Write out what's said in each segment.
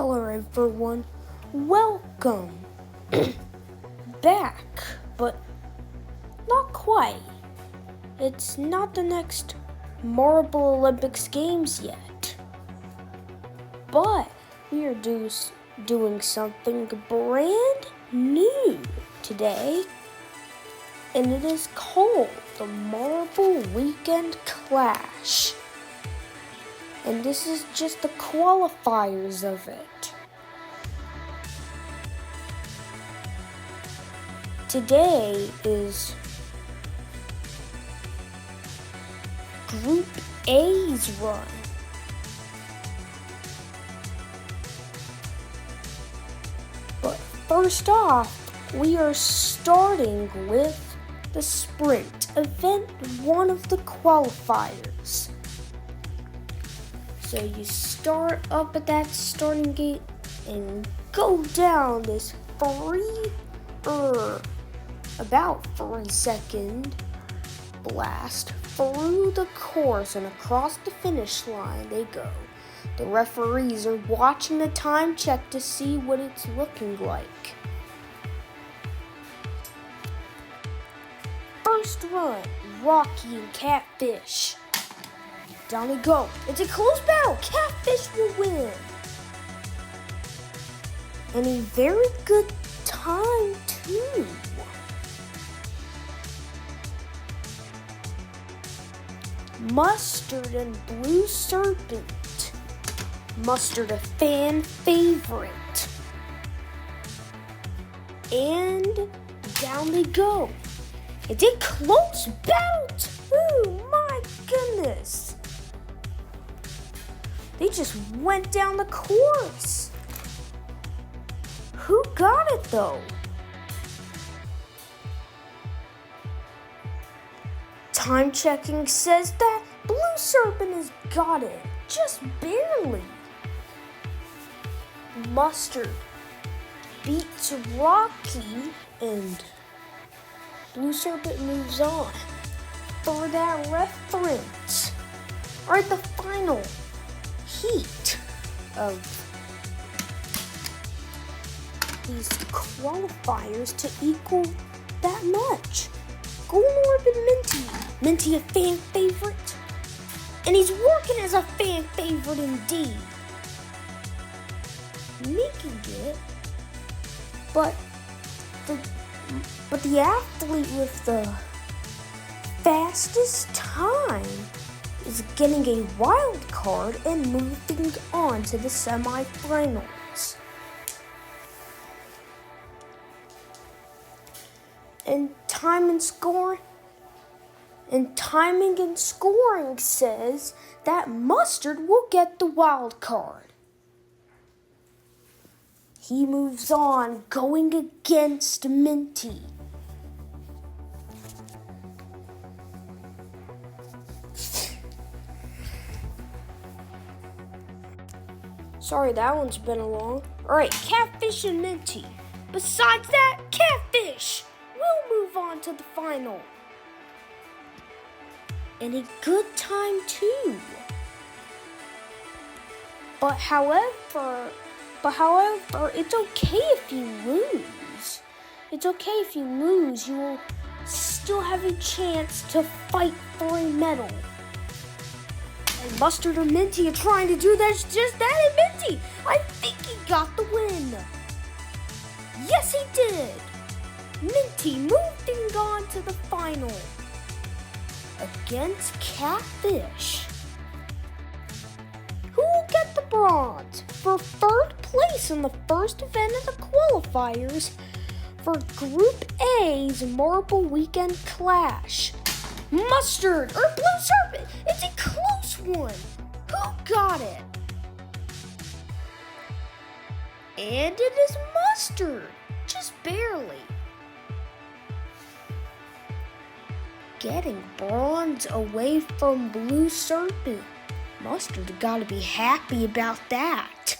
Hello everyone, welcome back, but not quite. It's not the next Marble Olympics Games yet, but we are doing something brand new today, and it is called the Marble Weekend Clash. And this is just the qualifiers of it. Today is Group A's run. But first off, we are starting with the sprint, event 1 of the qualifiers. So you start up at that starting gate and go down this about 3-second blast through the course, and across the finish line they go. The referees are watching the time check to see what it's looking like. First run, Rocky and Catfish. Down they go. It's a close battle. Catfish will win. And a very good time, too. Mustard and Blue Serpent. Mustard, a fan favorite. And down they go. It's a close battle, too. My goodness. They just went down the course. Who got it though? Time checking says that Blue Serpent has got it, just barely. Mustard beats Rocky and Blue Serpent moves on. For that reference, or the final heat of these qualifiers to equal that much. Golden Orb and Minty a fan favorite, and he's working as a fan favorite indeed, making it. But the athlete with the fastest time is getting a wild card and moving on to the semifinals. And timing and scoring says that Mustard will get the wild card. He moves on, going against Minty. Sorry, that one's been along. Alright, Catfish and Minty. Besides that, Catfish will move on to the final. And a good time too. But however, it's okay if you lose. It's okay if you lose. You will still have a chance to fight for a medal. And Mustard or Minty are trying to do that, just that, and Minty, I think he got the win. Yes, he did. Minty moving on to the final against Catfish. Who will get the bronze for third place in the first event of the qualifiers for Group A's Marble Weekend Clash? Mustard or Blue Serpent? It's a close one. Who got it? And it is Mustard, just barely. Getting bronze away from Blue Serpent. Mustard gotta be happy about that.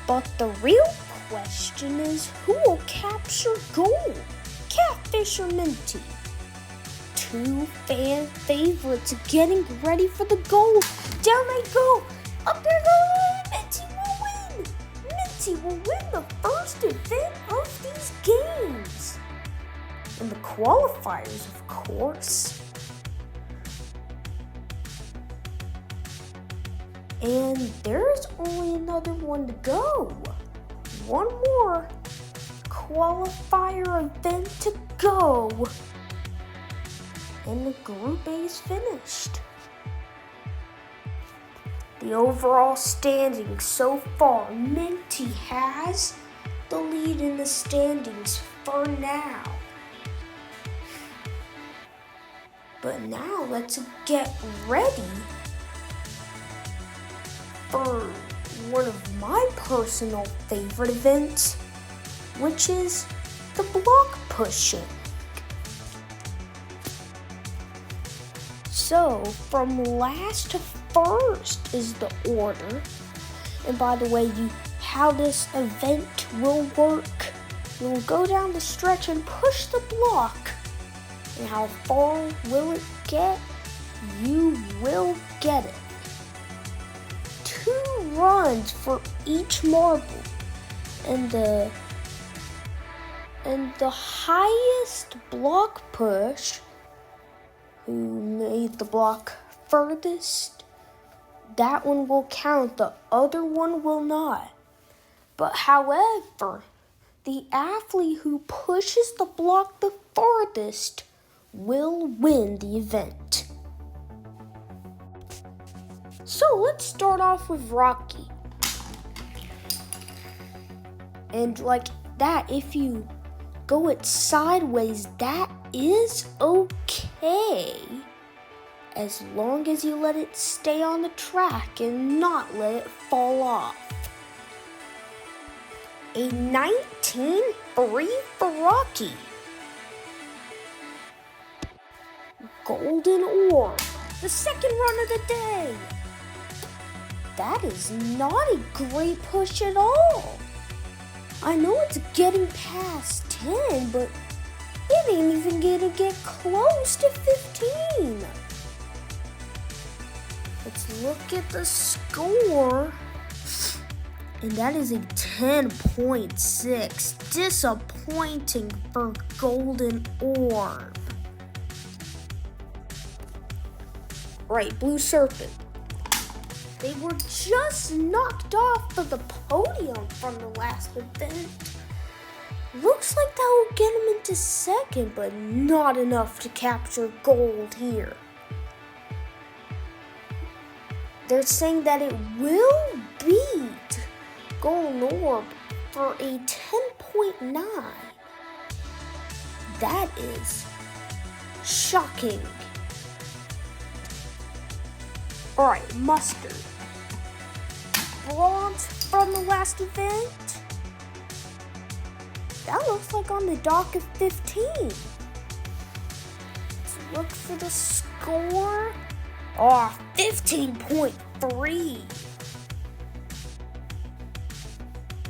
But the real question is, who will capture gold? Catfish or Minty? Two fan favorites getting ready for the goal. Down they go. Up they go. Minty will win the first event of these games. And the qualifiers, of course. And there's only another one to go. One more qualifier event to go. And the Group A is finished. The overall standings so far, Minty has the lead in the standings for now. But now let's get ready for one of my personal favorite events, which is the block pushing. So, from last to first is the order. And by the way, how this event will work, you will go down the stretch and push the block. And how far will it get? You will get it. 2 runs for each marble. And the highest block push, who made the block furthest, that one will count, the other one will not. But however, the athlete who pushes the block the farthest will win the event. So let's start off with Rocky. And like that, if you go it sideways, that is okay, as long as you let it stay on the track and not let it fall off. A 19-3 for Rocky. Golden Orb, the second run of the day. That is not a great push at all. I know it's getting past 10, but it ain't even gonna get close to 15. Let's look at the score. And that is a 10.6. Disappointing for Golden Orb. Right, Blue Serpent. They were just knocked off of the podium from the last event. Looks like that will get them into second, but not enough to capture gold here. They're saying that it will beat Golden Orb for a 10.9. That is shocking. Alright, Mustard. Bronze from the last event. That looks like on the dock of 15. Let's look for the score. 15.3.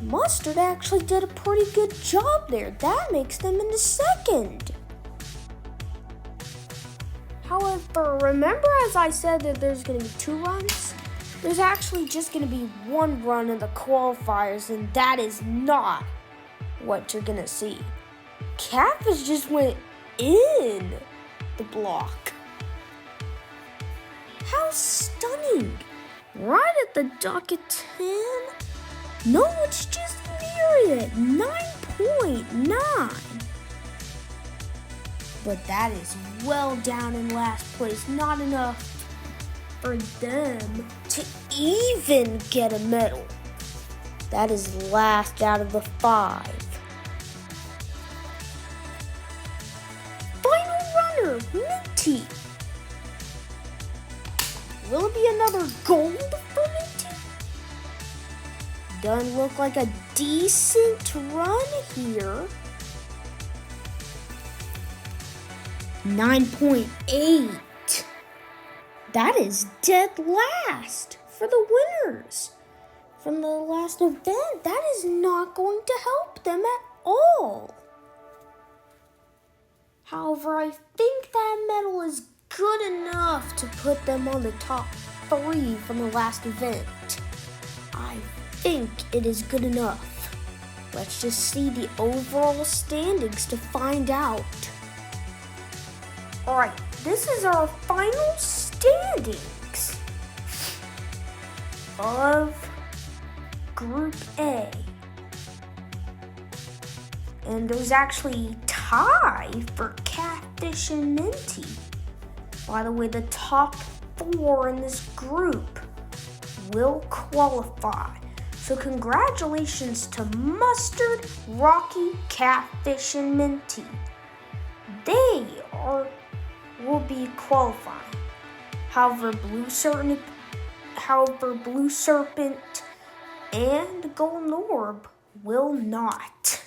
Mustard actually did a pretty good job there. That makes them into second. However, remember as I said that there's going to be 2 runs? There's actually just going to be 1 run in the qualifiers, and that is not what you're going to see. Catfish just went in the block. How stunning. Right at the dock of 10? No, it's just near it. 9.9. But that is well down in last place. Not enough for them to even get a medal. That is last out of the 5. Final runner, Minty. Will it be another gold for Minty? Doesn't look like a decent run here. 9.8. That is dead last for the winners from the last event. That is not going to help them at all. However, I think that medal is good enough to put them on the top 3 from the last event. I think it is good enough. Let's just see the overall standings to find out. Alright, this is our final standings of Group A. And there's actually tie for Catfish and Minty. By the way, the top 4 in this group will qualify. So congratulations to Mustard, Rocky, Catfish, and Minty. They will be qualifying. However, Blue Serpent and Golden Orb will not.